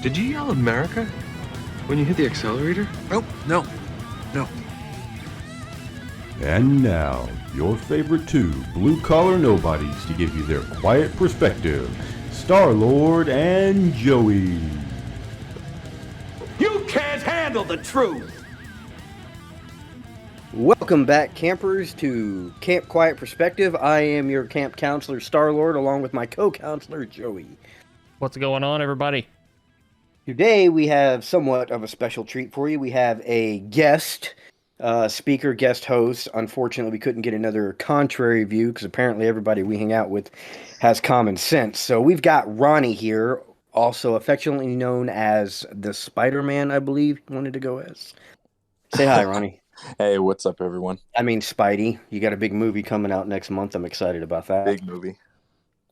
Did you yell America when you hit the accelerator? Oh, no. And now, your favorite two blue-collar nobodies to give you their quiet perspective, Star-Lord and Joey. You can't handle the truth! Welcome back, campers, to Camp Quiet Perspective. I am your camp counselor, Star-Lord, along with my co-counselor, Joey. What's going on, everybody? Today, we have somewhat of a special treat for you. We have a guest speaker, guest host. Unfortunately, we couldn't get another contrary view because apparently everybody we hang out with has common sense. So we've got Ronnie here, also affectionately known as the Spider-Man, I believe he wanted to go as. Say hi, Ronnie. Hey, what's up, everyone? I mean, Spidey. You got a big movie coming out next month. I'm excited about that. Big movie.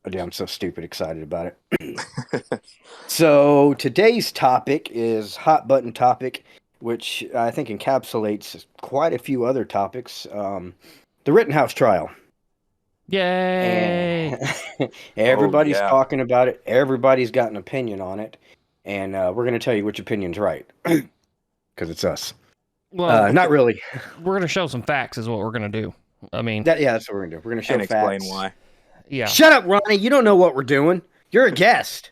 Oh, yeah, I'm so stupid excited about it. So today's topic is hot button topic, which I think encapsulates quite a few other topics. The Rittenhouse trial. Yay! And everybody's yeah. talking about it. Everybody's got an opinion on it. And we're going to tell you which opinion's right. Because it's us. Well, not really. we're going to show some facts is what we're going to do. I mean... That's what we're going to do. We're going to show And explain facts. why. Yeah. Shut up, Ronnie. You don't know what we're doing. You're a guest.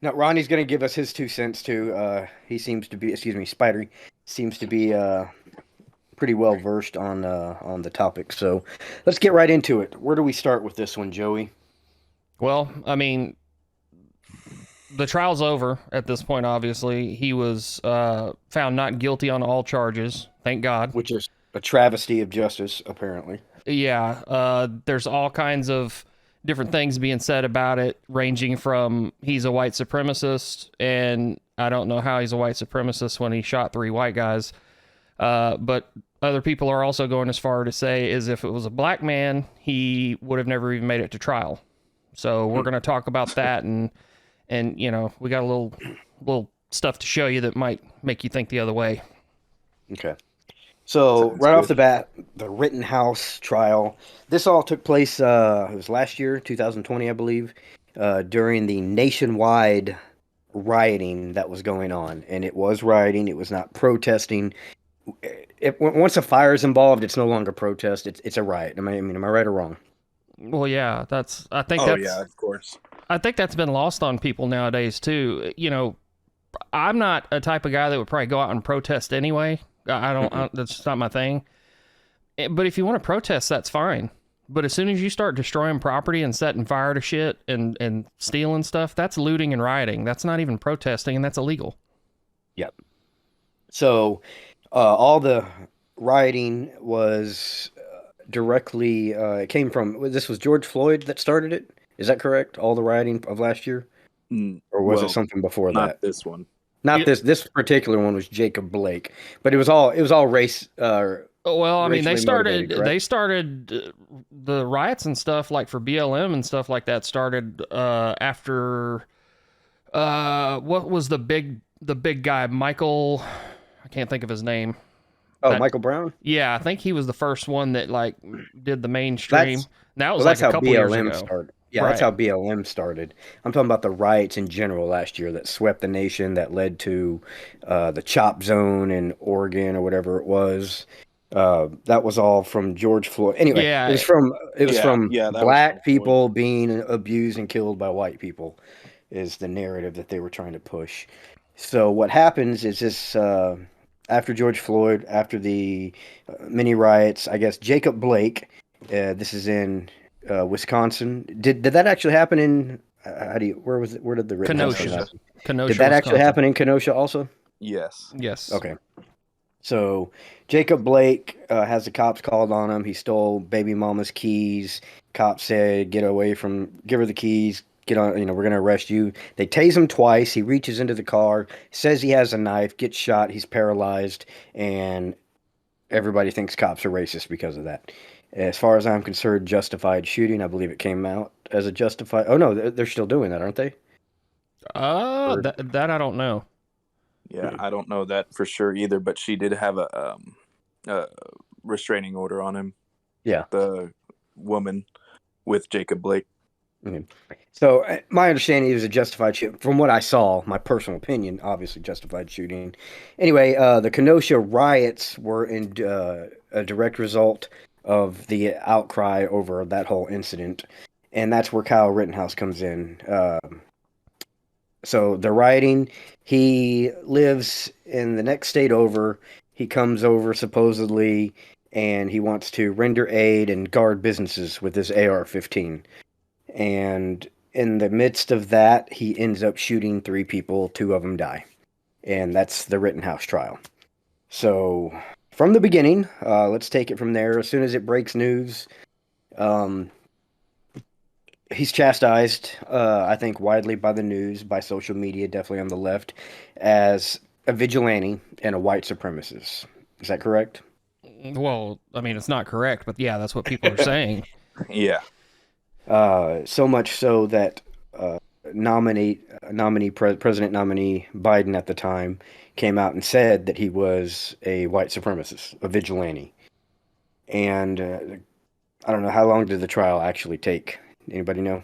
No, Ronnie's going to give us his 2 cents, too. He seems to be, Spider seems to be pretty well versed on the topic. So let's get right into it. Where do we start with this one, Joey? Well, I mean, the trial's over at this point, obviously. He was found not guilty on all charges, thank God. Which is a travesty of justice, apparently. Yeah, there's all kinds of different things being said about it, ranging from he's a white supremacist, and I don't know how he's a white supremacist when he shot 3 white guys. But other people are also going as far to say is if it was a black man, he would have never even made it to trial. So we're going to talk about that, and you know, we got a little stuff to show you that might make you think the other way. Okay. So right off the bat, the Rittenhouse trial. This all took place. It was last year, 2020, I believe, during the nationwide rioting that was going on, and it was rioting. It was not protesting. Once a fire is involved, it's no longer protest. It's a riot. Am I right or wrong? Well, yeah, I think yeah, of course. I think that's been lost on people nowadays too. You know, I'm not a type of guy that would probably go out and protest anyway. I don't. That's just not my thing. But if you want to protest, that's fine. But as soon as you start destroying property and setting fire to shit and stealing stuff, that's looting and rioting. That's not even protesting, and that's illegal. Yep. So all the rioting was directly. It came from. This was George Floyd that started it. Is that correct? All the rioting of last year, or was it something before not that? This one. Not this. This particular one was Jacob Blake, but it was all race. Well, I mean, they started the riots and stuff like for BLM and stuff like that started after what was the big guy, Michael? I can't think of his name. Oh, Michael Brown? Yeah, I think he was the first one that like did the mainstream. That was that's like a how couple BLM years ago. started. Yeah, Right. that's how BLM started. I'm talking about the riots in general last year that swept the nation, that led to the chop zone in Oregon or whatever it was. That was all from George Floyd. Anyway, Yeah. it was from that was black from people being abused and killed by white people is the narrative that they were trying to push. So what happens is this after George Floyd, after the mini riots, I guess Jacob Blake, this is in Wisconsin. Did that actually happen in? Where did the Rittenhouse Kenosha. happen? Kenosha. Did that actually Wisconsin. happen in Kenosha also? Yes. Yes. Okay. So Jacob Blake has the cops called on him. He stole baby mama's keys. Cops said, give her the keys. Get on, we're going to arrest you. They tase him twice. He reaches into the car, says he has a knife, gets shot. He's paralyzed, and everybody thinks cops are racist because of that. As far as I'm concerned, justified shooting. I believe it came out as a justified. Oh no, they're still doing that, aren't they? That I don't know. Yeah, I don't know that for sure either. But she did have a restraining order on him. Yeah, the woman with Jacob Blake. Okay. So my understanding, it was a justified shooting. From what I saw, my personal opinion, obviously justified shooting. Anyway, the Kenosha riots were a direct result of the outcry over that whole incident, and that's where Kyle Rittenhouse comes in. So the rioting, he lives in the next state over. He comes over supposedly, and he wants to render aid and guard businesses with his AR-15. And in the midst of that, he ends up shooting 3 people. 2 of them die, and that's the Rittenhouse trial. So from the beginning, let's take it from there. As soon as it breaks news, um, he's chastised, I think, widely by the news, by social media, definitely on the left, as a vigilante and a white supremacist. Is that correct? Well, I mean, it's not correct, but yeah, that's what people are saying. Yeah. So much so that President nominee Biden at the time came out and said that he was a white supremacist, a vigilante. And I don't know, how long did the trial actually take? Anybody know?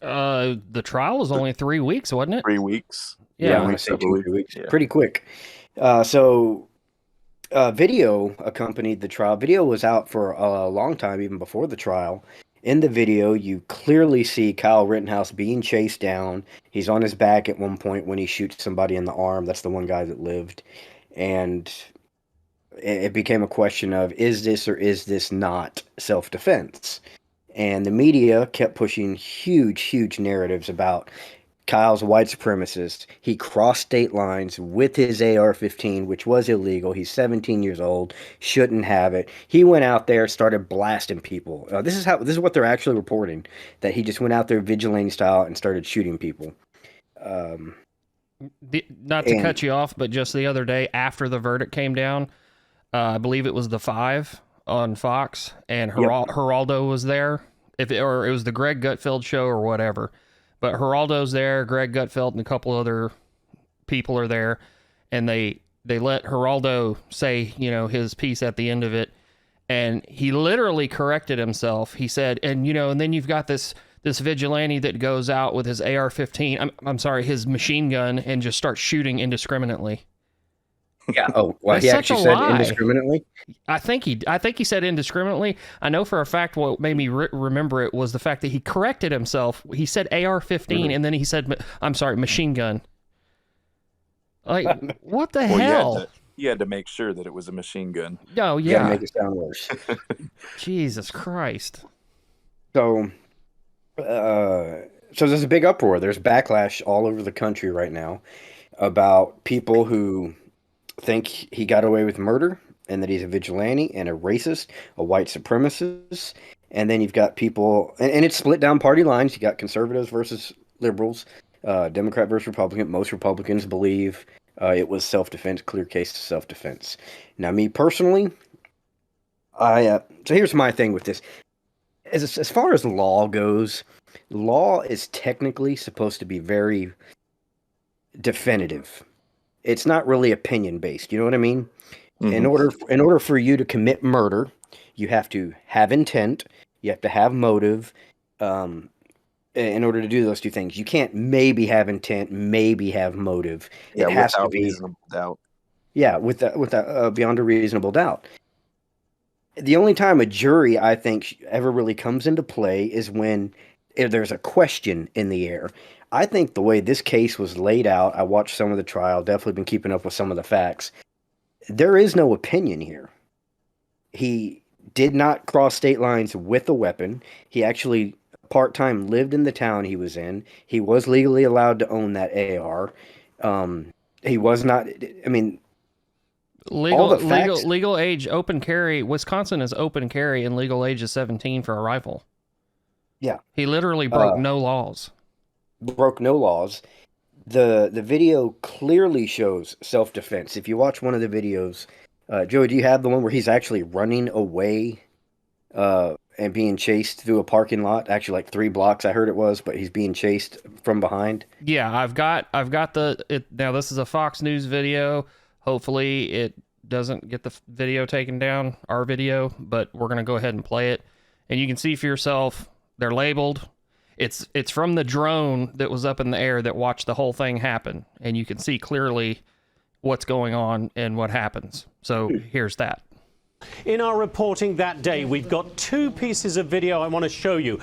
The trial was only 3 weeks, wasn't it? 3 weeks. Yeah, I Yeah. want to say I 2 believe. 3 weeks. Yeah. Pretty quick. So video accompanied the trial. Video was out for a long time, even before the trial. In the video, you clearly see Kyle Rittenhouse being chased down. He's on his back at one point when he shoots somebody in the arm. That's the one guy that lived. And it became a question of, is this or is this not self-defense? And the media kept pushing huge narratives about Kyle's a white supremacist. He crossed state lines with his AR-15, which was illegal. He's 17 years old, shouldn't have it. He went out there, started blasting people. This is what they're actually reporting, that he just went out there vigilante style and started shooting people. Not to cut you off, but just the other day after the verdict came down, I believe it was the 5 on Fox, and Geraldo was there. Or it was the Greg Gutfeld show or whatever. But Geraldo's there, Greg Gutfeld, and a couple other people are there, and they let Geraldo say, his piece at the end of it, and he literally corrected himself. He said, and then you've got this vigilante that goes out with his AR-15, I'm sorry, his machine gun, and just starts shooting indiscriminately. Yeah. Oh, well, That's he such actually a said lie. indiscriminately. I think he said indiscriminately. I know for a fact what made me remember it was the fact that he corrected himself. He said AR-15, and then he said, I'm sorry, machine gun. Like, what the hell? You had to make sure that it was a machine gun. Oh, yeah. Make it sound worse. Jesus Christ. So there's a big uproar. There's backlash all over the country right now about people who think he got away with murder and that he's a vigilante and a racist, a white supremacist. And then you've got people, and it's split down party lines. You got conservatives versus liberals, Democrat versus Republican. Most Republicans believe it was self-defense, clear case of self-defense. Now, me personally, so here's my thing with this. As far as law goes, law is technically supposed to be very definitive. It's not really opinion based. You know what I mean? Mm-hmm. In order for you to commit murder, you have to have intent. You have to have motive. In order to do those 2 things, you can't maybe have intent, maybe have motive. Yeah, it has to be reasonable doubt. Yeah, with that beyond a reasonable doubt. The only time a jury, I think, ever really comes into play is when there's a question in the air. I think the way this case was laid out, I watched some of the trial, definitely been keeping up with some of the facts. There is no opinion here. He did not cross state lines with a weapon. He actually part-time lived in the town he was in. He was legally allowed to own that AR. He was not, I mean, legal age, open carry. Wisconsin is open carry, and legal age is 17 for a rifle. Yeah. He literally broke no laws. The video clearly shows self-defense. If you watch one of the videos, Joey, do you have the one where he's actually running away and being chased through a parking lot? Actually, like 3 blocks, I heard it was, but he's being chased from behind. Yeah, I've got now. This is a Fox News video. Hopefully, it doesn't get the video taken down, our video, but we're gonna go ahead and play it, and you can see for yourself. They're labeled. It's from the drone that was up in the air that watched the whole thing happen, and you can see clearly what's going on and what happens. So here's that. In our reporting that day, we've got two pieces of video I want to show you.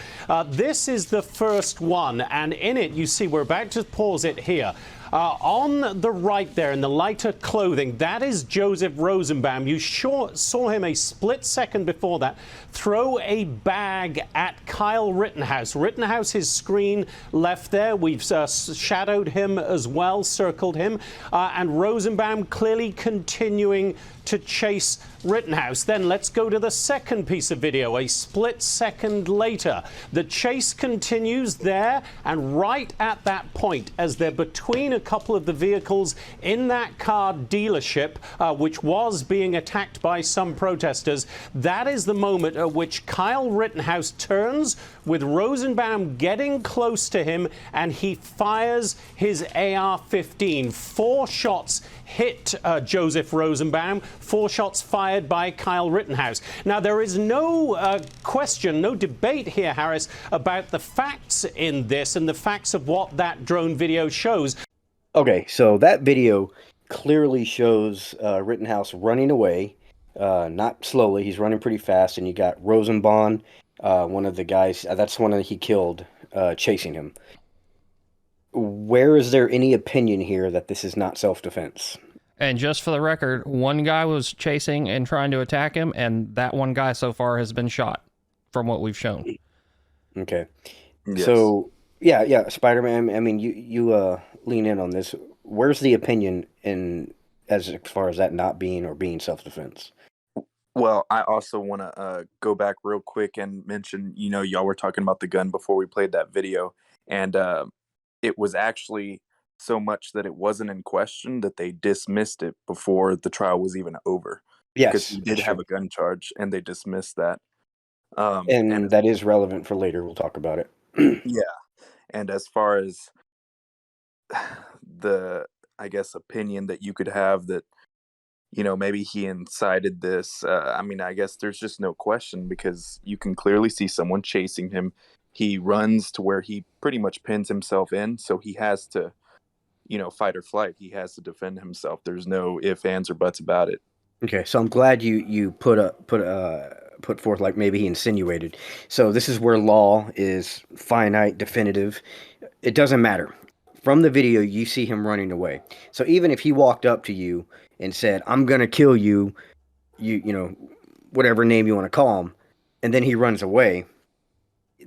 This is the first one, and in it you see, we're about to pause it here. On the right there in the lighter clothing, that is Joseph Rosenbaum. You saw him a split second before that throw a bag at Kyle Rittenhouse. Rittenhouse, his screen left there. We've shadowed him as well, circled him, and Rosenbaum clearly continuing to chase Rittenhouse. Then let's go to the second piece of video, a split second later. The chase continues there, and right at that point, as they're between a couple of the vehicles in that car dealership, which was being attacked by some protesters, that is the moment at which Kyle Rittenhouse turns with Rosenbaum getting close to him, and he fires his AR-15. 4 shots hit Joseph Rosenbaum, 4 shots fired by Kyle Rittenhouse. Now, there is no question, no debate here, Harris, about the facts in this and the facts of what that drone video shows. Okay, so that video clearly shows Rittenhouse running away, not slowly. He's running pretty fast, and you got Rosenbaum, one of the guys, that's one that he killed, chasing him. Where is there any opinion here that this is not self-defense? And just for the record, one guy was chasing and trying to attack him, and that one guy so far has been shot, from what we've shown. Okay. Yes. So, yeah, Spider-Man, I mean, you lean in on this. Where's the opinion in as far as that not being or being self-defense? Well, I also want to go back real quick and mention, y'all were talking about the gun before we played that video, and it was actually so much that it wasn't in question that they dismissed it before the trial was even over. Yes, because he did have a gun charge, and they dismissed that. And that is relevant for later. We'll talk about it. Yeah, and as far as the, I guess, opinion that you could have that, maybe he incited this, I mean, I guess there's just no question, because you can clearly see someone chasing him. He runs to where he pretty much pins himself in, so he has to, fight or flight. He has to defend himself. There's no ifs, ands, or buts about it. Okay, so I'm glad you put forth, like, maybe he insinuated. So this is where law is finite, definitive. It doesn't matter. From the video, you see him running away. So even if he walked up to you and said, "I'm gonna kill you," whatever name you want to call him, and then he runs away,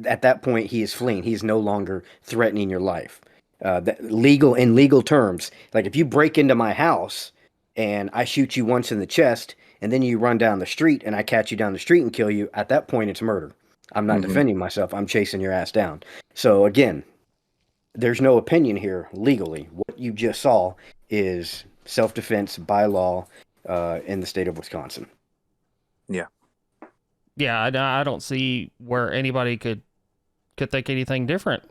at that point he is fleeing. He's no longer threatening your life. In legal terms, like if you break into my house and I shoot you once in the chest, and then you run down the street and I catch you down the street and kill you, at that point it's murder. I'm not defending myself. I'm chasing your ass down. So again, there's no opinion here legally. What you just saw is self-defense by law in the state of Wisconsin. Yeah. Yeah, I don't see where anybody could think anything different.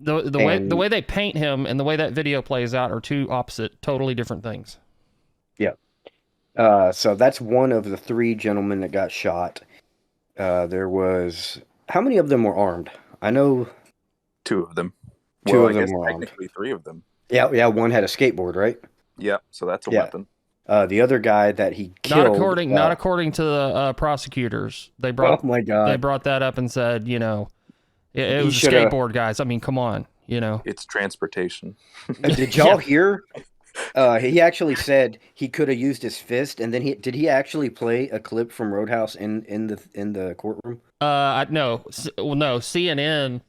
The way they paint him and the way that video plays out are two opposite, totally different things. Yeah. So that's one of the 3 gentlemen that got shot. There was, how many of them were armed? I know 2 of them. Two Well, of I them guess were armed. technically 3 of them. Yeah, one had a skateboard, right? Yep. So that's a Yeah. weapon. The other guy that he killed. Not according to the prosecutors. They brought Oh my God. They brought that up and said, it He was a shoulda- skateboard, guys. I mean, come on, It's transportation. Did y'all hear? He actually said he could have used his fist, and then did he actually play a clip from Roadhouse in the courtroom? No. CNN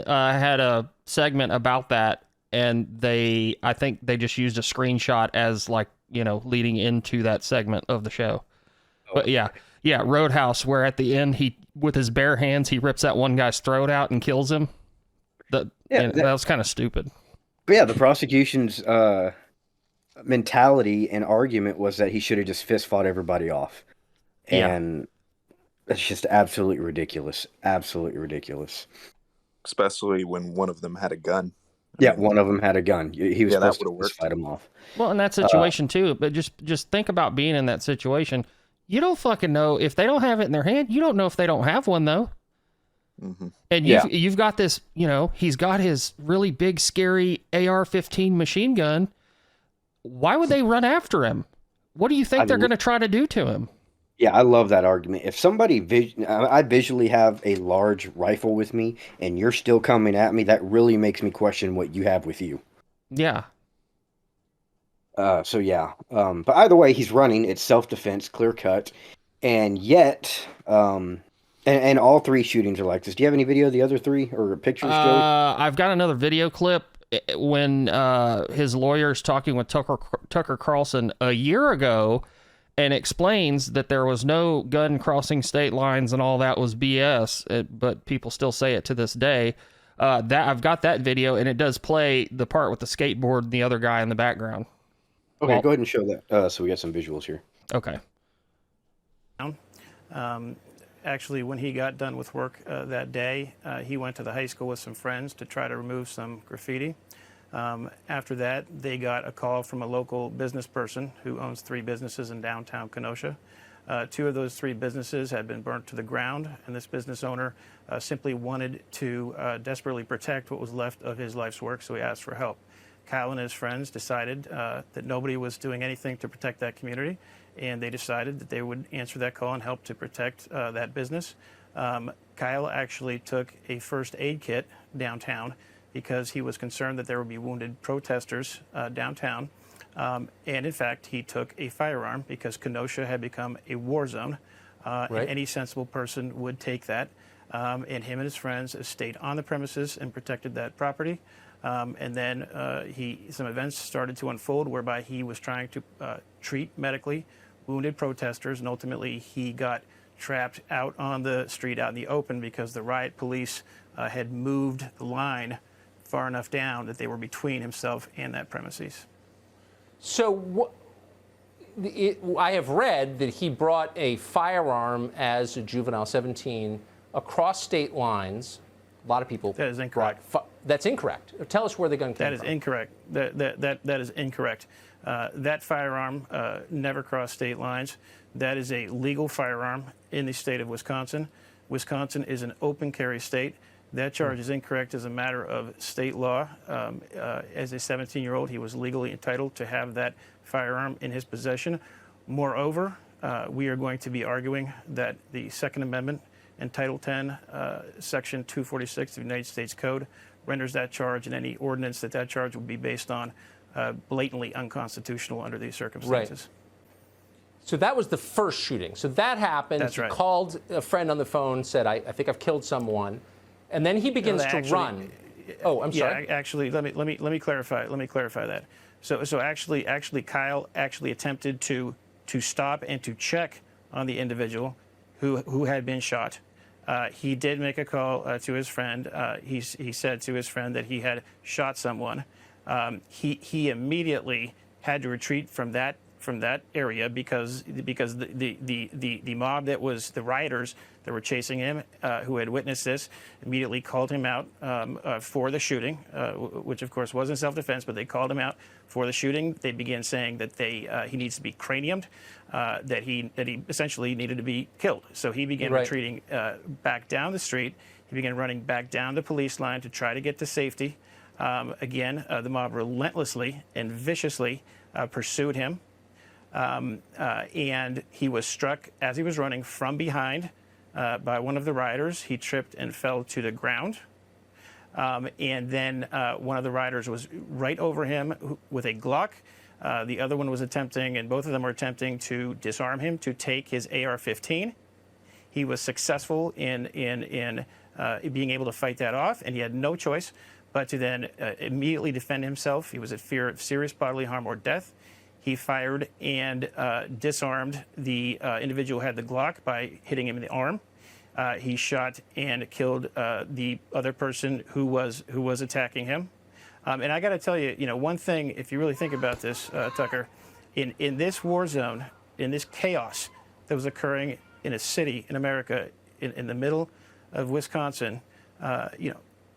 had a segment about that, and I think they just used a screenshot as leading into that segment of the show. But yeah, Roadhouse, where at the end he, with his bare hands, he rips that one guy's throat out and kills him. That was kind of stupid. But yeah, the prosecution's mentality and argument was that he should have just fist fought everybody off, and it's just absolutely ridiculous. Absolutely ridiculous. Especially when one of them had a gun. One of them had a gun. He was supposed to just fight him off. Well, in that situation too, but just think about being in that situation. You don't fucking know if they don't have it in their hand. You don't know if they don't have one though. And you've got this, he's got his really big, scary AR-15 machine gun. Why would they run after him? What do you think they're going to try to do to him? Yeah, I love that argument. If somebody, I visually have a large rifle with me, and you're still coming at me, that really makes me question what you have with you. Yeah. But either way, he's running. It's self-defense, clear cut, and yet, and all three shootings are like this. Do you have any video of the other three or pictures, Joey? I've got another video clip when his lawyer's talking with Tucker Carlson a year ago, and explains that there was no gun crossing state lines and all that was BS, but people still say it to this day. I've got that video, and it does play the part with the skateboard and the other guy in the background. Okay, go ahead and show that so we got some visuals here. Okay. Actually, when he got done with work that day, he went to the high school with some friends to try to remove some graffiti. After that, they got a call from a local business person who owns 3 businesses in downtown Kenosha. 2 of those 3 businesses had been burnt to the ground, and this business owner simply wanted to desperately protect what was left of his life's work, so he asked for help. Kyle and his friends decided that nobody was doing anything to protect that community, and they decided that they would answer that call and help to protect that business. Kyle actually took a first aid kit downtown because he was concerned that there would be wounded protesters downtown. And in fact, he took a firearm because Kenosha had become a war zone. And any sensible person would take that. And him and his friends stayed on the premises and protected that property. And then some events started to unfold whereby he was trying to treat medically wounded protesters, and ultimately he got trapped out on the street, out in the open, because the riot police had moved the line far enough down that they were between himself and that premises. So I have read that he brought a firearm as a juvenile, 17, across state lines. A lot of people. That is incorrect. That's incorrect. Tell us where the gun came from. That is incorrect. That is incorrect. That firearm never crossed state lines. That is a legal firearm in the state of Wisconsin. Wisconsin is an open carry state. That charge is incorrect as a matter of state law. As a 17-year-old, he was legally entitled to have that firearm in his possession. Moreover, we are going to be arguing that the Second Amendment and Title 10, Section 246 of the United States Code renders that charge and any ordinance that charge would be based on blatantly unconstitutional under these circumstances. Right. So that was the first shooting. So that happened. That's right. He called a friend on the phone, said, I think I've killed someone. And then he begins to run. Oh, I'm sorry. Yeah, actually, let me clarify. Let me clarify that. So actually, Kyle actually attempted to stop and to check on the individual who had been shot. He did make a call to his friend. He said to his friend that he had shot someone. He immediately had to retreat from that area because the mob that was the rioters that were chasing him, who had witnessed this, immediately called him out for the shooting, which of course wasn't self-defense, but they called him out for the shooting. They began saying that he needs to be craniumed, that he essentially needed to be killed. So he began retreating back down the street. He began running back down the police line to try to get to safety. Again, the mob relentlessly and viciously pursued him. And he was struck as he was running from behind by one of the rioters. He tripped and fell to the ground. And then one of the rioters was right over him with a Glock. The other one was attempting, and both of them were attempting to disarm him, to take his AR-15. He was successful in being able to fight that off, and he had no choice but to then immediately defend himself. He was at fear of serious bodily harm or death. He fired and disarmed the individual who had the Glock by hitting him in the arm. He shot and killed the other person who was attacking him. And I got to tell you, one thing, if you really think about this, Tucker, in this war zone, in this chaos that was occurring in a city in America, in the middle of Wisconsin,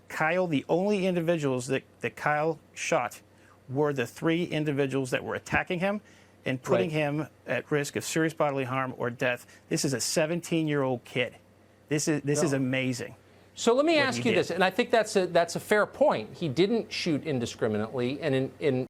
Kyle, the only individuals that Kyle shot were the 3 individuals that were attacking him and putting him at risk of serious bodily harm or death. This is a 17-year-old kid. This is amazing. So let me what ask he you did. this, and I think that's a fair point. He didn't shoot indiscriminately, and in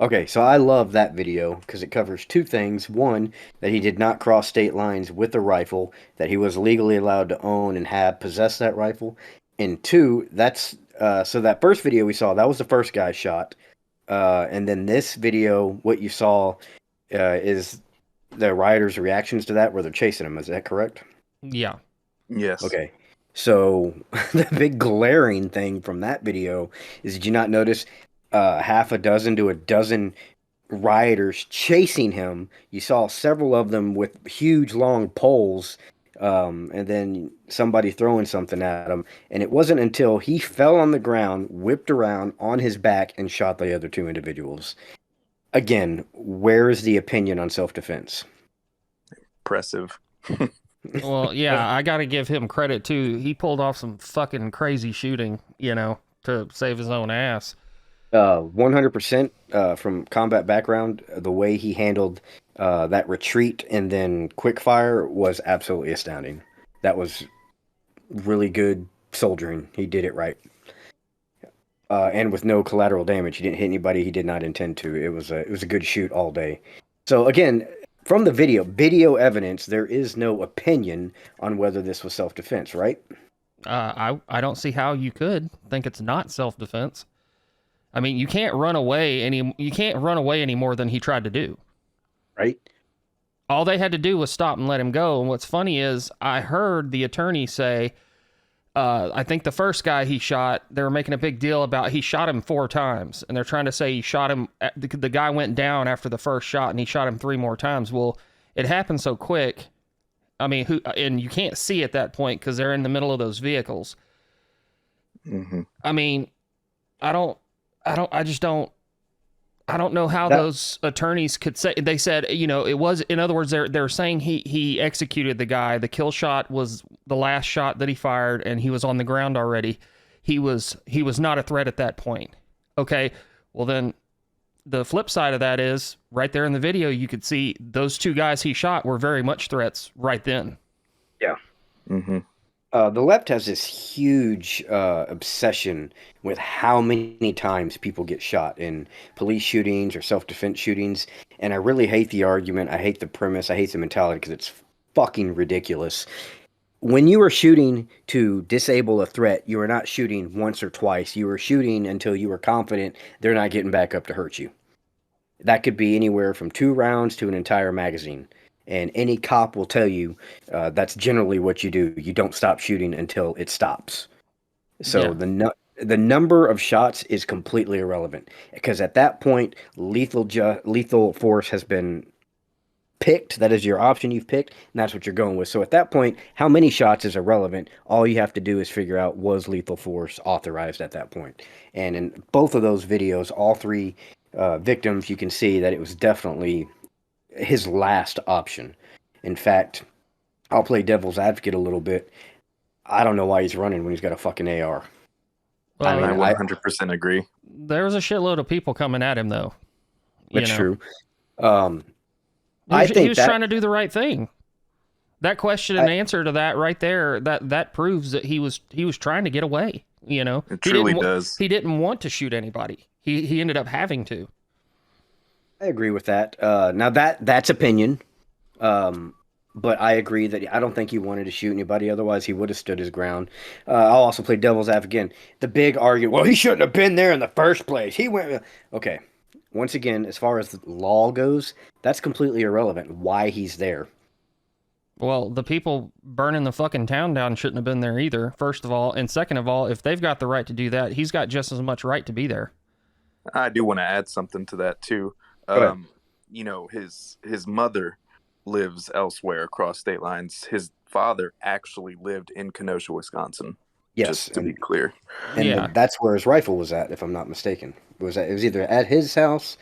Okay, so I love that video because it covers two things. One, that he did not cross state lines with a rifle, that he was legally allowed to own and possess that rifle. And two, that's so that first video we saw, that was the first guy shot. And then this video, what you saw is the rioters' reactions to that, where they're chasing him. Is that correct? Yeah. Yes. Okay. So the big glaring thing from that video is, did you not notice half a dozen to a dozen rioters chasing him? You saw several of them with huge long poles, and then somebody throwing something at him. And it wasn't until he fell on the ground, whipped around on his back, and shot the other two individuals. Again, where is the opinion on self-defense? Impressive. Well, yeah, I got to give him credit too. He pulled off some fucking crazy shooting, to save his own ass. 100% from combat background, the way he handled that retreat and then quick fire was absolutely astounding. That was really good soldiering. He did it right. And with no collateral damage. He didn't hit anybody he did not intend to. It was a good shoot all day. So again, from the video evidence, there is no opinion on whether this was self-defense, right? I don't see how you could think it's not self-defense. I mean, you can't run away any more than he tried to do. Right? All they had to do was stop and let him go. And what's funny is I heard the attorney say, I think the first guy he shot, they were making a big deal about he shot him 4 times. And they're trying to say he shot him, the guy went down after the first shot and he shot him 3 more times. Well, it happened so quick. I mean, and you can't see at that point because they're in the middle of those vehicles. Mm-hmm. I mean, I don't know how those attorneys could say. They said, it was, in other words, they're saying he executed the guy. The kill shot was the last shot that he fired, and he was on the ground already. He was not a threat at that point. Okay, well then, the flip side of that is right there in the video, you could see those 2 guys he shot were very much threats right then. Yeah. Mm-hmm. The left has this huge obsession with how many times people get shot in police shootings or self-defense shootings, and I really hate the argument. I hate the premise. I hate the mentality because it's fucking ridiculous. When you are shooting to disable a threat, you are not shooting once or twice. You are shooting until you are confident they're not getting back up to hurt you. That could be anywhere from 2 rounds to an entire magazine. And any cop will tell you that's generally what you do. You don't stop shooting until it stops. So the number of shots is completely irrelevant because at that point, lethal force has been picked. That is your option you've picked, and that's what you're going with. So at that point, how many shots is irrelevant. All you have to do is figure out, was lethal force authorized at that point. And in both of those videos, all 3 victims, you can see that it was definitely his last option. In fact, I'll play devil's advocate a little bit. I don't know why he's running when he's got a fucking AR. Well, I 100% agree. There was a shitload of people coming at him, though. That's true. He was trying to do the right thing. That question and answer to that right there, that proves that he was trying to get away. It truly does. He didn't want to shoot anybody. He ended up having to. I agree with that. Now that's opinion. But I agree that I don't think he wanted to shoot anybody. Otherwise, he would have stood his ground. I'll also play devil's advocate again. The big argument, well, he shouldn't have been there in the first place. He went... Okay. Once again, as far as the law goes, that's completely irrelevant why he's there. Well, the people burning the fucking town down shouldn't have been there either, first of all. And second of all, if they've got the right to do that, he's got just as much right to be there. I do want to add something to that, too. His mother lives elsewhere across state lines. His father actually lived in Kenosha, Wisconsin. Yes, just to be clear. And that's where his rifle was at, if I'm not mistaken. It was either at his house,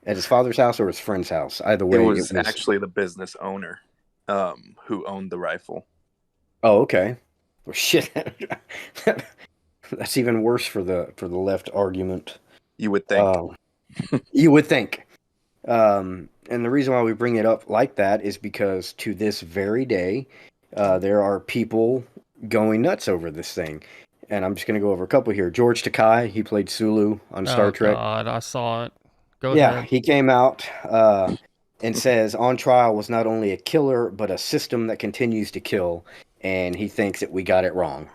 at his father's house, or his friend's house. Either way, it was actually the business owner who owned the rifle. Oh, okay. Well, shit. That's even worse for the left argument. You would think. You would think. And the reason why we bring it up like that is because to this very day, there are people going nuts over this thing. And I'm just going to go over a couple here. George Takei, he played Sulu on Star Trek. God, I saw it. Go Yeah, ahead. he came out and says on trial was not only a killer, but a system that continues to kill. And he thinks that we got it wrong.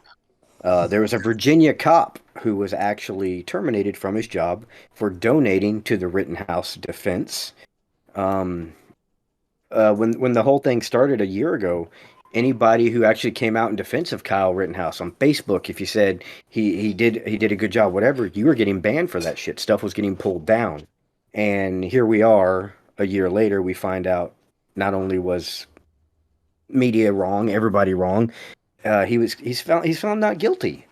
There was a Virginia cop who was actually terminated from his job for donating to the Rittenhouse defense. When the whole thing started a year ago, anybody who actually came out in defense of Kyle Rittenhouse on Facebook, if you said he did a good job, whatever, you were getting banned for that shit. Stuff was getting pulled down. And here we are, a year later, we find out not only was media wrong, everybody wrong, he's found not guilty.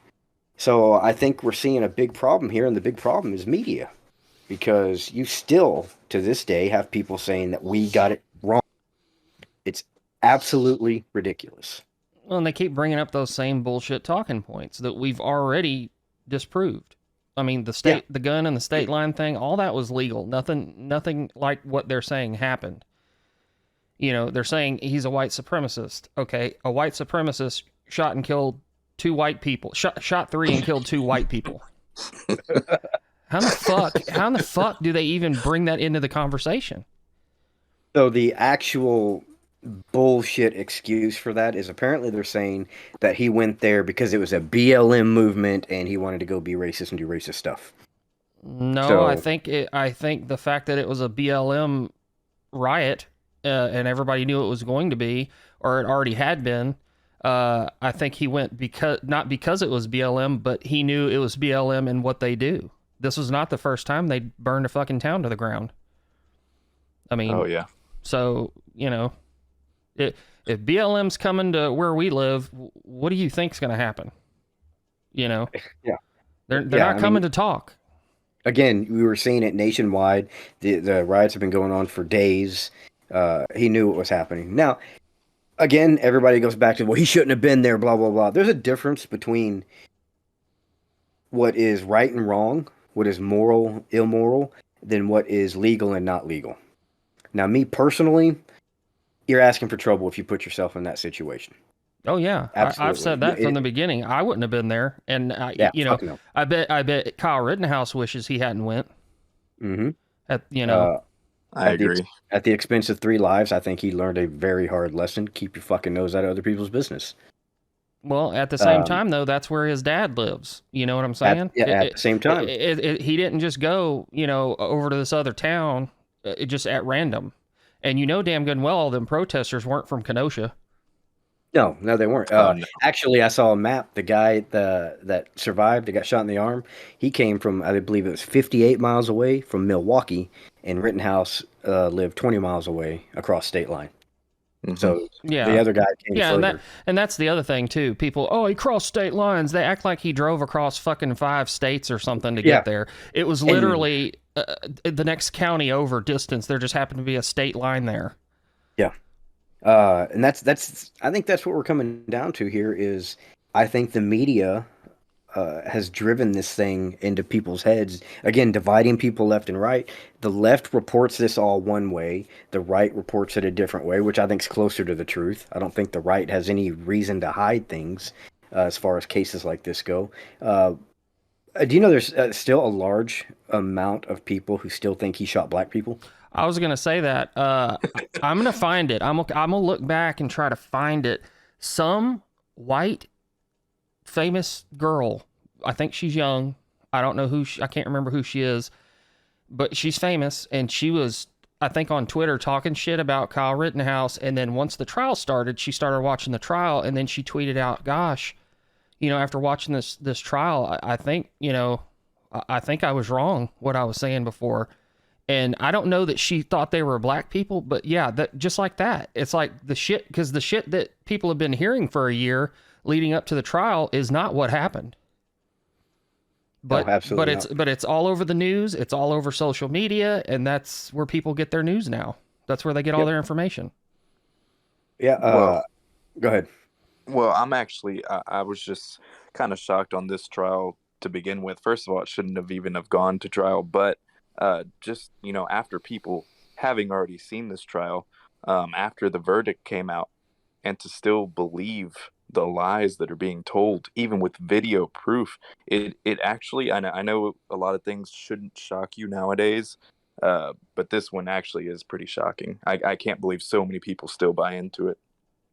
So I think we're seeing a big problem here, and the big problem is media, because you still to this day have people saying that we got it wrong. It's absolutely ridiculous. Well, and they keep bringing up those same bullshit talking points that we've already disproved. I mean, the gun and the state line thing, all that was legal. Nothing like what they're saying happened. You know, they're saying he's a white supremacist. Okay, a white supremacist shot and killed 2 white people. Shot 3 and killed 2 white people. How in the fuck do they even bring that into the conversation? So the actual bullshit excuse for that is apparently they're saying that he went there because it was a BLM movement and he wanted to go be racist and do racist stuff. No, So, I think the fact that it was a BLM riot and everybody knew it was going to be, or it already had been. I think he went not because it was BLM, but he knew it was BLM and what they do. This was not the first time they burned a fucking town to the ground. I mean, Oh yeah. So, you know, if BLM's coming to where we live, what do you think's going to happen? You know? Yeah. They're not coming to talk. Again, we were seeing it nationwide. The riots have been going on for days. He knew what was happening. Now, again, everybody goes back to, well, he shouldn't have been there, blah, blah, blah. There's a difference between what is right and wrong, what is moral, immoral, than what is legal and not legal. Now, me personally, you're asking for trouble if you put yourself in that situation. Oh yeah, I've said that from the beginning. I wouldn't have been there, and no. I bet Kyle Rittenhouse wishes he hadn't went. Mm-hmm. I agree. At the expense of 3 lives, I think he learned a very hard lesson. Keep your fucking nose out of other people's business. Well, at the same time, though, that's where his dad lives. You know what I'm saying? At the same time. He didn't just go, over to this other town, just at random. And you know damn good and well all them protesters weren't from Kenosha. No, they weren't. No. Actually, I saw a map. The guy that survived, that got shot in the arm, he came from, I believe it was 58 miles away from Milwaukee, and Rittenhouse lived 20 miles away across state line. Mm-hmm. So the other guy came further. And that's the other thing, too. People, he crossed state lines. They act like he drove across fucking 5 states or something to get there. It was literally the next county over distance. There just happened to be a state line there. Yeah. And that's I think that's what we're coming down to here is I think the media has driven this thing into people's heads, again, dividing people left and right. The left reports this all one way, the right reports it a different way, which I think is closer to the truth. I don't think the right has any reason to hide things as far as cases like this go. Do you know there's still a large amount of people who still think he shot black people? I was going to say that. I'm going to find it. I'm going to look back and try to find it. Some white famous girl, I think she's young. I don't know I can't remember who she is, but she's famous. And she was, I think, on Twitter talking shit about Kyle Rittenhouse. And then once the trial started, she started watching the trial. And then she tweeted out, gosh, after watching this trial, I think, I think I was wrong what I was saying before. And I don't know that she thought they were black people, but yeah, that just like that. It's like the shit that people have been hearing for a year leading up to the trial is not what happened. But, no, absolutely not. But it's all over the news. It's all over social media. And that's where people get their news now. That's where they get all their information. Yeah. Go ahead. Well, I was just kind of shocked on this trial to begin with. First of all, it shouldn't have even have gone to trial, but just, after people having already seen this trial, after the verdict came out, and to still believe the lies that are being told, even with video proof. It actually, I know a lot of things shouldn't shock you nowadays, but this one actually is pretty shocking. I can't believe so many people still buy into it.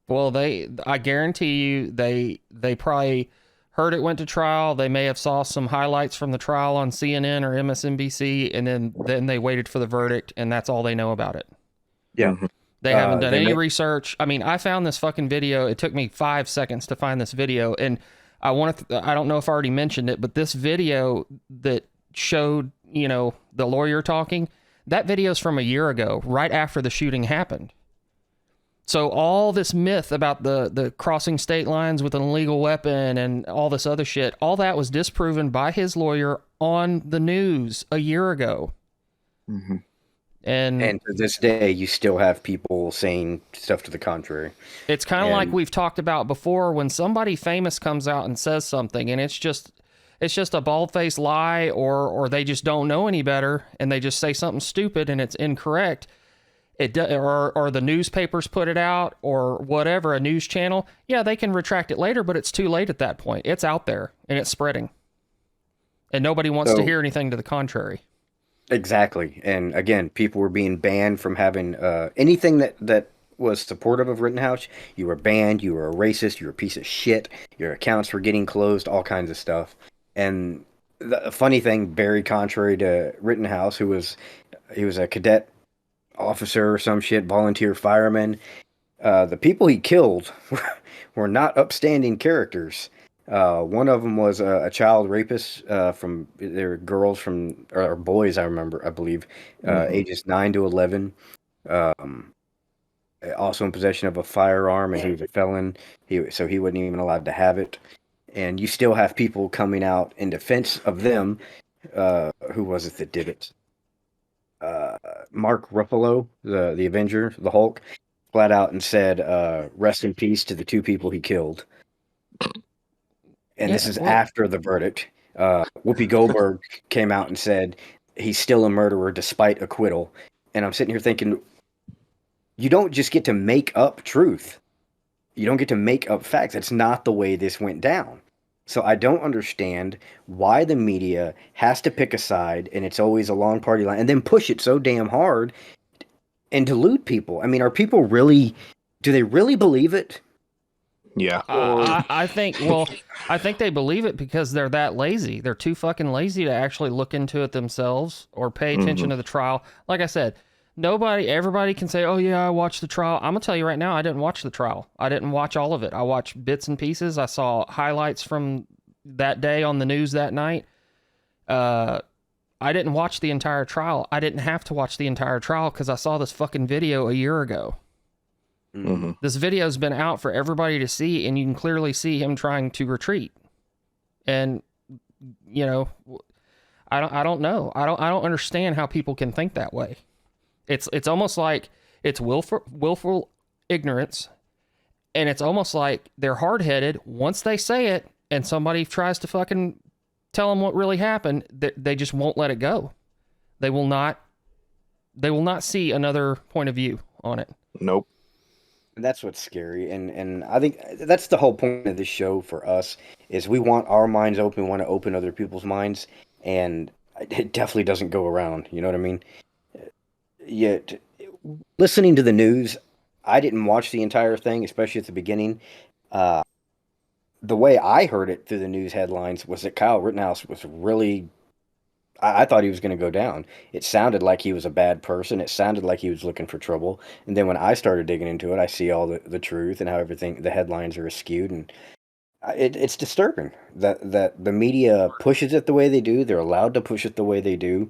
Well, I guarantee you, they probably heard it went to trial. They may have saw some highlights from the trial on CNN or MSNBC, and then they waited for the verdict, and that's all they know about it. Yeah. Mhm. They haven't done any research. I mean, I found this fucking video. It took me 5 seconds to find this video, and I don't know if I already mentioned it, but this video that showed, the lawyer talking, that video's from a year ago, right after the shooting happened. So all this myth about the crossing state lines with an illegal weapon and all this other shit, all that was disproven by his lawyer on the news a year ago. Mm-hmm. And to this day, you still have people saying stuff to the contrary. It's kind of like we've talked about before, when somebody famous comes out and says something and it's just a bald-faced lie, or they just don't know any better and they just say something stupid and it's incorrect. Or the newspapers put it out, or whatever, a news channel. Yeah, they can retract it later, but it's too late at that point. It's out there and it's spreading. And nobody wants to hear anything to the contrary. Exactly. And again, people were being banned from having anything that was supportive of Rittenhouse. You were banned. You were a racist. You were a piece of shit. Your accounts were getting closed, all kinds of stuff. And the funny thing, very contrary to Rittenhouse, he was a cadet officer or some shit, volunteer fireman. The people he killed were not upstanding characters. One of them was a child rapist from their girls or boys, I believe, ages 9 to 11. Also in possession of a firearm, and he was a felon. So he wasn't even allowed to have it. And you still have people coming out in defense of them. Who was it that did it? Mark Ruffalo, the Avenger, the Hulk, flat out and said, "Rest in peace to the 2 people he killed." And this is after the verdict. Whoopi Goldberg came out and said he's still a murderer despite acquittal. And I'm sitting here thinking, you don't just get to make up truth. You don't get to make up facts. That's not the way this went down. So I don't understand why the media has to pick a side, and it's always a long party line, and then push it so damn hard and delude people. I mean, do they really believe it? Yeah. I think they believe it because they're that lazy. They're too fucking lazy to actually look into it themselves or pay attention to the trial. Like I said, everybody can say, "Oh yeah, I watched the trial." I'm gonna tell you right now, I didn't watch the trial. I didn't watch all of it. I watched bits and pieces. I saw highlights from that day on the news that night. I didn't watch the entire trial. I didn't have to watch the entire trial because I saw this fucking video a year ago. Mm-hmm. This video's been out for everybody to see, and you can clearly see him trying to retreat. And I don't know. I don't understand how people can think that way. It's almost like it's willful ignorance, and it's almost like they're hard-headed. Once they say it, and somebody tries to fucking tell them what really happened, they just won't let it go. They will not see another point of view on it. Nope. And that's what's scary, and I think that's the whole point of this show for us, is we want our minds open, we want to open other people's minds, and it definitely doesn't go around, you know what I mean? Yet, listening to the news, I didn't watch the entire thing, especially at the beginning. The way I heard it through the news headlines was that Kyle Rittenhouse was really... I thought he was going to go down. It sounded like he was a bad person. It sounded like he was looking for trouble. And then when I started digging into it, I see all the truth and how the headlines are skewed. And it's disturbing that the media pushes it the way they do. They're allowed to push it the way they do.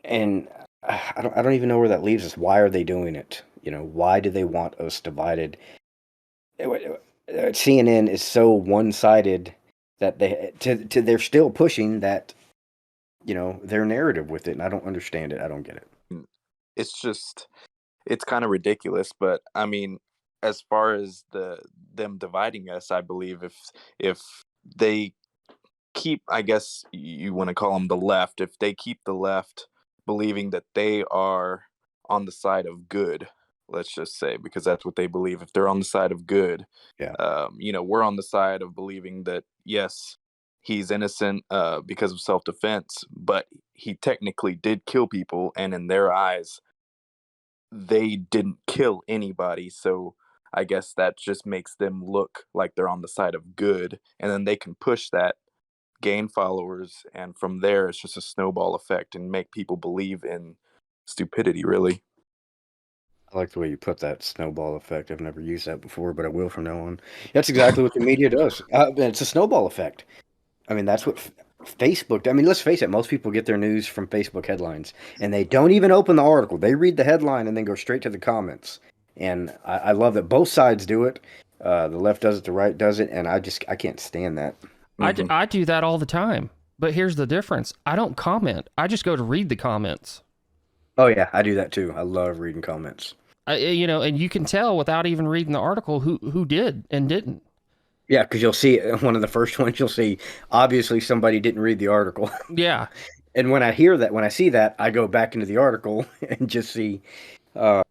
And I don't even know where that leaves us. Why are they doing it? Why do they want us divided? CNN is so one-sided that they're still pushing that, their narrative with it, and I don't understand it. I don't get it. It's kind of ridiculous, but I mean, as far as them dividing us, I believe if they keep, I guess you want to call them the left, if they keep the left believing that they are on the side of good, let's just say, because that's what they believe. If they're on the side of good, Yeah. we're on the side of believing that, yes, he's innocent because of self-defense, but he technically did kill people, and in their eyes, they didn't kill anybody. So I guess that just makes them look like they're on the side of good, and then they can push that, gain followers, and from there it's just a snowball effect and make people believe in stupidity, really. I like the way you put that, snowball effect. I've never used that before, but I will from now on. That's exactly what the media does. It's a snowball effect. I mean, that's what Facebook. I mean, let's face it. Most people get their news from Facebook headlines, and they don't even open the article. They read the headline and then go straight to the comments. And I love that both sides do it. The left does it, the right does it, and I can't stand that. I do that all the time. But here's the difference. I don't comment. I just go to read the comments. Oh yeah, I do that too. I love reading comments. And you can tell without even reading the article who did and didn't. Yeah, because you'll see one of the first ones. You'll see obviously somebody didn't read the article. Yeah. And when I see that, I go back into the article and just see. But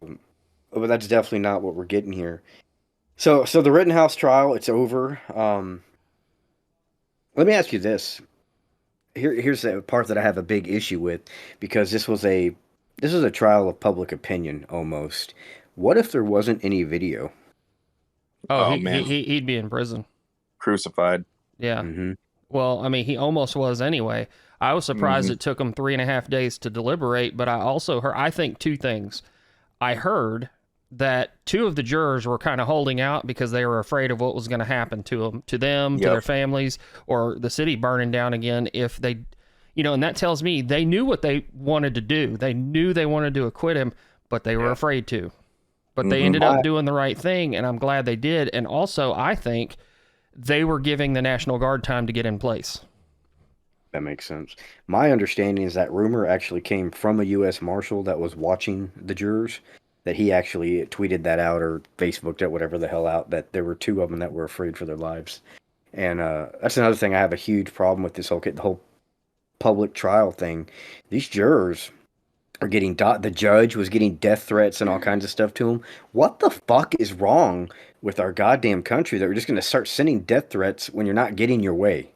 that's definitely not what we're getting here. So the Rittenhouse trial, it's over. Let me ask you this. Here's the part that I have a big issue with, because this was a trial of public opinion almost. What if there wasn't any video? Oh, man. he'd be in prison. Crucified. Yeah. Mm-hmm. Well, I mean, he almost was anyway. I was surprised it took him 3.5 days to deliberate, but I also heard, I think, two things. I heard that 2 of the jurors were kind of holding out because they were afraid of what was going to happen to them, to their families, or the city burning down again if they, and that tells me they knew what they wanted to do. They knew they wanted to acquit him, but they were afraid to. But they ended up doing the right thing, and I'm glad they did. And also, I think they were giving the National Guard time to get in place. That makes sense. My understanding is that rumor actually came from a U.S. Marshal that was watching the jurors, that he actually tweeted that out or Facebooked it, whatever the hell out, that there were 2 of them that were afraid for their lives. And that's another thing I have a huge problem with this the whole public trial thing. These jurors are getting the judge was getting death threats and all kinds of stuff to him. What the fuck is wrong with our goddamn country that we're just going to start sending death threats when you're not getting your way?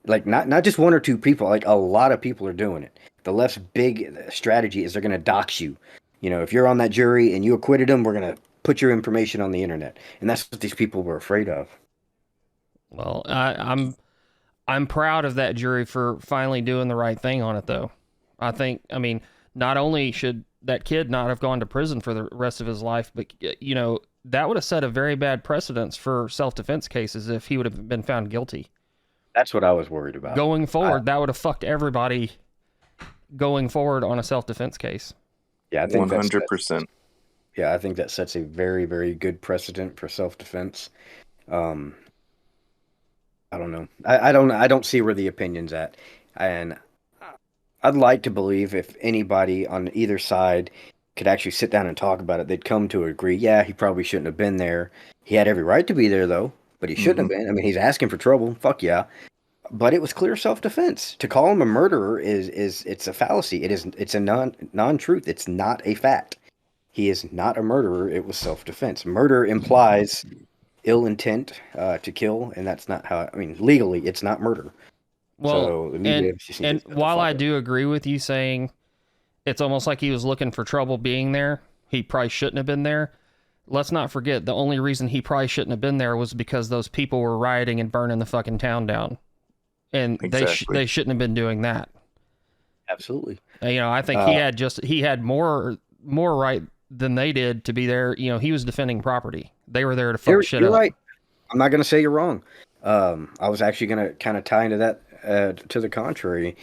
Like, not just 1 or 2 people, like a lot of people are doing it. The left's big strategy is they're going to dox you. If you're on that jury and you acquitted them, we're going to put your information on the internet. And that's what these people were afraid of. Well, I'm proud of that jury for finally doing the right thing on it, though. I mean, not only should that kid not have gone to prison for the rest of his life, but, that would have set a very bad precedence for self-defense cases if he would have been found guilty. That's what I was worried about. Going forward, that would have fucked everybody going forward on a self-defense case. Yeah, I think 100%. Yeah, I think that sets a very, very good precedent for self-defense. I don't know. I don't see where the opinion's at. And I'd like to believe if anybody on either side could actually sit down and talk about it, they'd come to agree. Yeah, he probably shouldn't have been there. He had every right to be there, though, but he shouldn't have been. I mean, he's asking for trouble. Fuck yeah. But it was clear self-defense. To call him a murderer it's a fallacy. It's a non-truth. It's not a fact. He is not a murderer. It was self-defense. Murder implies ill intent to kill, and that's not how. I mean, legally, it's not murder. Well, and while I do agree with you saying it's almost like he was looking for trouble being there, he probably shouldn't have been there. Let's not forget the only reason he probably shouldn't have been there was because those people were rioting and burning the fucking town down. And exactly. they shouldn't have been doing that. Absolutely. I think he had more right than they did to be there. He was defending property. They were there to fuck shit up. You're right. I'm not going to say you're wrong. I was actually going to kind of tie into that to the contrary.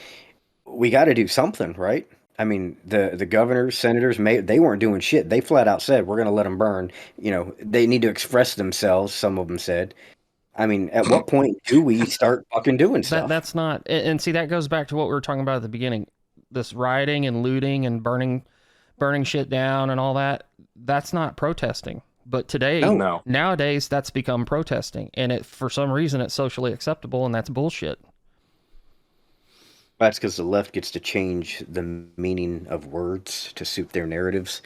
We got to do something, right? I mean, the governors, senators, they weren't doing shit. They flat out said, we're going to let them burn. They need to express themselves, some of them said. I mean, at what point do we start fucking doing stuff? That's not, and see, that goes back to what we were talking about at the beginning. This rioting and looting and burning shit down and all that. That's not protesting. But today, nowadays, that's become protesting, and for some reason it's socially acceptable, and that's bullshit. That's because the left gets to change the meaning of words to suit their narratives.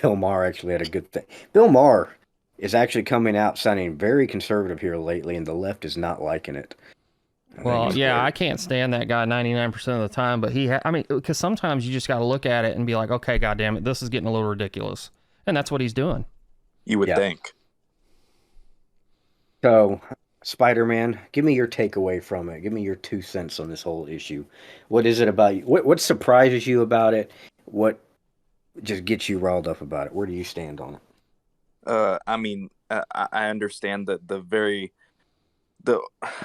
Bill Maher actually had a good thing. Bill Maher is actually coming out sounding very conservative here lately, and the left is not liking it. Well, yeah, I can't stand that guy 99% of the time, but I mean, because sometimes you just got to look at it and be like, okay, goddamn it, this is getting a little ridiculous. And that's what he's doing. You would think. So, Spider-Man, give me your takeaway from it. Give me your 2 cents on this whole issue. What is it about you? What surprises you about it? What just gets you riled up about it? Where do you stand on it? I mean, I understand that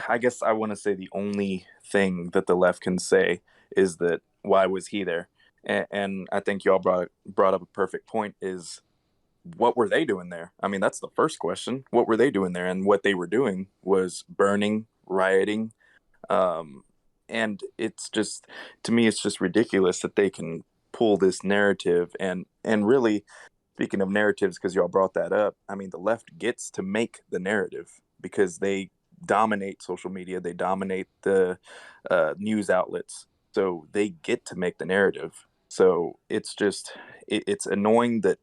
I guess I want to say the only thing that the left can say is that why was he there? And I think y'all brought up a perfect point is what were they doing there? I mean, that's the first question. What were they doing there? And what they were doing was burning, rioting. And it's just, to me, it's just ridiculous that they can pull this narrative and really, speaking of narratives, because y'all brought that up, I mean, the left gets to make the narrative because they dominate social media, they dominate the news outlets, so they get to make the narrative. So it's just it's annoying that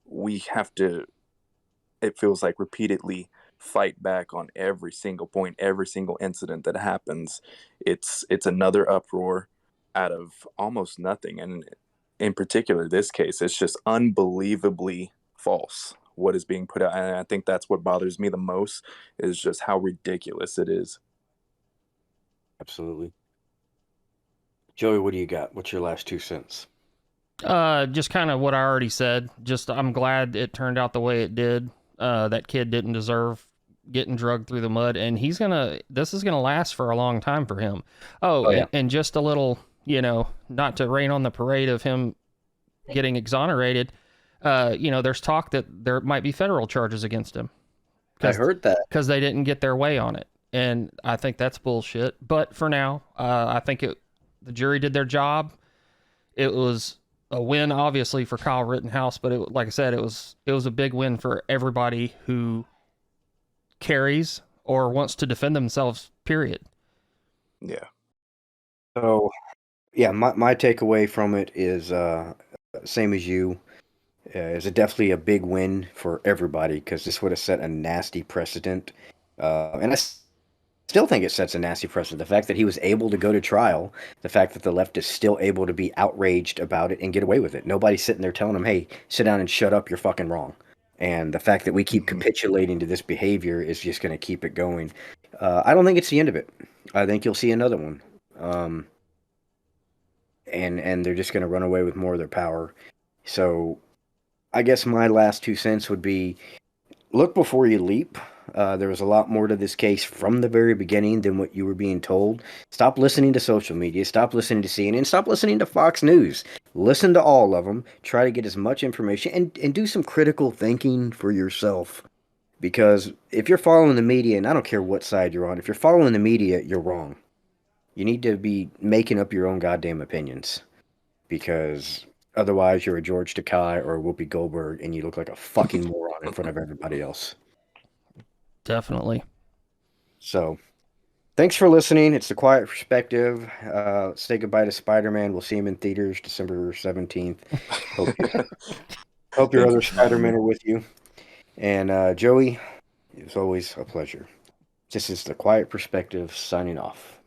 we have to, it feels like, repeatedly fight back on every single point, every single incident that happens. It's another uproar out of almost nothing, and in particular this case, it's just unbelievably false what is being put out. And I think that's what bothers me the most, is just how ridiculous it is. Absolutely. Joey, what do you got? What's your last 2 cents? Just kind of what I already said. Just I'm glad it turned out the way it did. That kid didn't deserve getting drugged through the mud, and this is gonna last for a long time for him. Oh, yeah. and just a little, not to rain on the parade of him getting exonerated. There's talk that there might be federal charges against him. I heard that. Because they didn't get their way on it. And I think that's bullshit. But for now, I think the jury did their job. It was a win, obviously, for Kyle Rittenhouse, but like I said, it was a big win for everybody who carries or wants to defend themselves, period. Yeah. So, yeah, my takeaway from it is same as you. Is definitely a big win for everybody because this would have set a nasty precedent. And I still think it sets a nasty precedent. The fact that he was able to go to trial, the fact that the left is still able to be outraged about it and get away with it. Nobody's sitting there telling them, hey, sit down and shut up, you're fucking wrong. And the fact that we keep capitulating to this behavior is just going to keep it going. I don't think it's the end of it. I think you'll see another one. And they're just going to run away with more of their power. So I guess my last 2 cents would be, look before you leap. There was a lot more to this case from the very beginning than what you were being told. Stop listening to social media. Stop listening to CNN. Stop listening to Fox News. Listen to all of them. Try to get as much information and do some critical thinking for yourself. Because if you're following the media, and I don't care what side you're on, if you're following the media, you're wrong. You need to be making up your own goddamn opinions. Because otherwise, you're a George Takei or a Whoopi Goldberg, and you look like a fucking moron in front of everybody else. Definitely. So, thanks for listening. It's The Quiet Perspective. Say goodbye to Spider-Man. We'll see him in theaters December 17th. Hope your other Spider-Men are with you. And Joey, it was always a pleasure. This is The Quiet Perspective signing off.